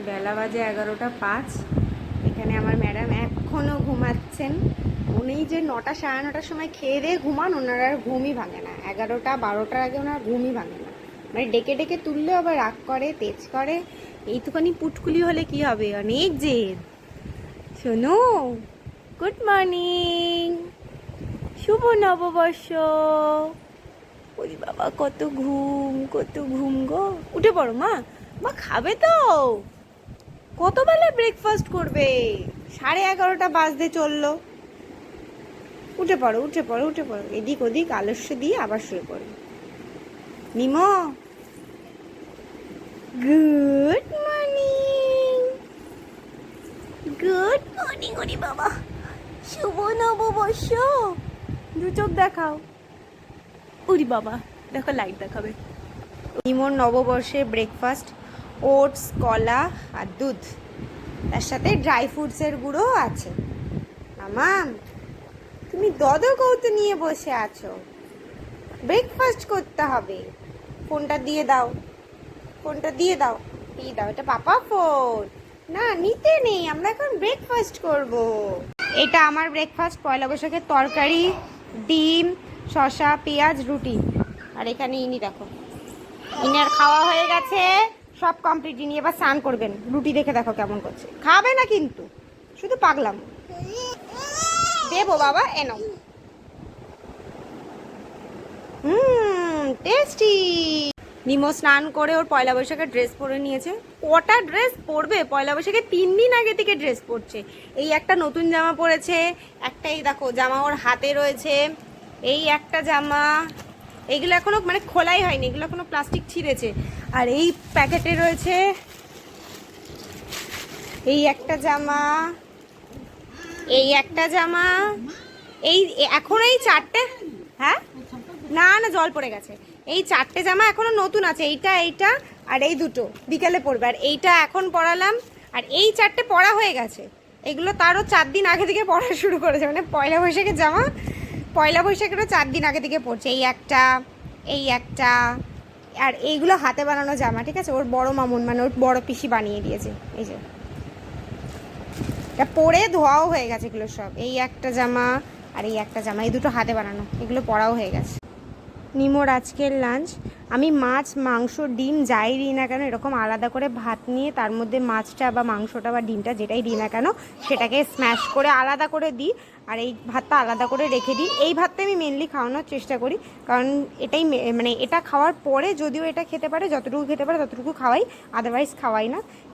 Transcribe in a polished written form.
বেলা বাজে 11টা 5। এখানে আমার ম্যাডাম এখনও ঘুমাচ্ছেন। উনি যে 9টা 9:30টার সময় খেয়ে দিয়ে ঘুমান, ওনার আর ঘুমই ভাঙে না। 11টা 12টার আগে ওনার ঘুমই ভাঙে না। মানে ডেকে ডেকে তুললে আবার রাগ করে, তেজ করে। এইটুখানি পুটকুলি হলে কি হবে, অনেক জেদ। শোনো, গুড মর্নিং, শুভ নববর্ষ। ওই বাবা, কত ঘুম, কত ঘুম গো। উঠে পড়ো মা, মা খাবে তো। কত বেলা ব্রেকফাস্ট করবে? 11:30 বাজতে চললো। উঠে পড়ো, উঠে পড়ো, উঠে পড়ো। এদিক ওদিক আলস্য দিয়ে আবার শুয়ে পড়ো। নিমো, গুড মর্নিং, গুড মর্নিং। ওরে বাবা, শুভ নববর্ষ। দু চোখ দেখাও। ওরে বাবা, দেখো লাইট দেখাবে। নিমোর নববর্ষে ব্রেকফাস্ট ওটস, কলা আর দুধ, তার সাথে ড্রাই ফ্রুটসের গুঁড়ো আছে। মামাম, তুমি কৌতো নিয়ে বসে আছো, ব্রেকফাস্ট করতে হবে। ফোনটা দিয়ে দাও, ফোনটা দিয়ে দাও, দিয়ে দাও। এটা পাপা ফোন না, নিতে নেই, আমরা এখন ব্রেকফাস্ট করব। এটা আমার ব্রেকফাস্ট, পয়লা বৈশাখের তরকারি, ডিম, শসা, পেঁয়াজ, রুটি। আর এখানে ইনি দেখো, ইনার খাওয়া হয়ে গেছে, সব কমপ্লিট। ইনি এবার স্নান করবেন। রুটি দেখে দেখো কেমন করছে, খাবে না কিন্তু, শুধু পাগলাম। দেবো বাবা, এনো। টেস্টি। নিমো স্নান করে ওর পয়লা বৈশাখের ড্রেস পরে নিয়েছে। কটা ড্রেস পরবে পয়লা বৈশাখে? 3 দিন আগে থেকে ড্রেস পরছে। এই একটা নতুন জামা পরেছে, একটা এই দেখো জামা ওর হাতে রয়েছে, এই একটা জামা। এইগুলো এখনো মানে খোলাই হয়নি, এগুলো এখনো প্লাস্টিক ছিঁড়েছে। আর এই প্যাকেটে রয়েছে এই একটা জামা, এই একটা জামা, এই এখন এই 4টে। হ্যাঁ, না না, জল পড়ে গেছে। এই 4টে জামা এখনো নতুন আছে, এইটা, এইটা আর এই দুটো বিকেলে পরবে। আর এইটা এখন পরালাম। আর এই 4টে পরা হয়ে গেছে। এগুলো তারও 4 দিন আগে থেকে পরা শুরু করেছে, মানে পয়লা বৈশাখের জামা পয়লা বৈশাখেরও 4 দিন আগে থেকে পরছে। এই একটা, এই একটা। আর এইগুলো হাতে বানানো জামা, ঠিক আছে? ওর বড় মামুন, মানে ওর বড় পিসি বানিয়ে দিয়েছে। এই যে এটা পরে ধোয়াও হয়ে গেছে এগুলো সব। এই একটা জামা আর এই একটা জামা, এই দুটো হাতে বানানো, এগুলো পরাও হয়ে গেছে। নিমোর আজকের লাঞ্চ, আমি মাছ, মাংস, ডিম যাই দিই না কেন, এরকম আলাদা করে ভাত নিয়ে তার মধ্যে মাছটা বা মাংসটা বা ডিমটা যেটাই দিই না কেন সেটাকে স্ম্যাশ করে আলাদা করে দিই। আর এই ভাতটা আলাদা করে রেখে দিই। এই ভাতটা আমি মেনলি খাওয়ানোর চেষ্টা করি, কারণ এটাই মানে এটা খাওয়ার পরে যদিও এটা খেতে পারে, যতটুকু খেতে পারে ততটুকু খাওয়াই, আদারওয়াইজ খাওয়াই না।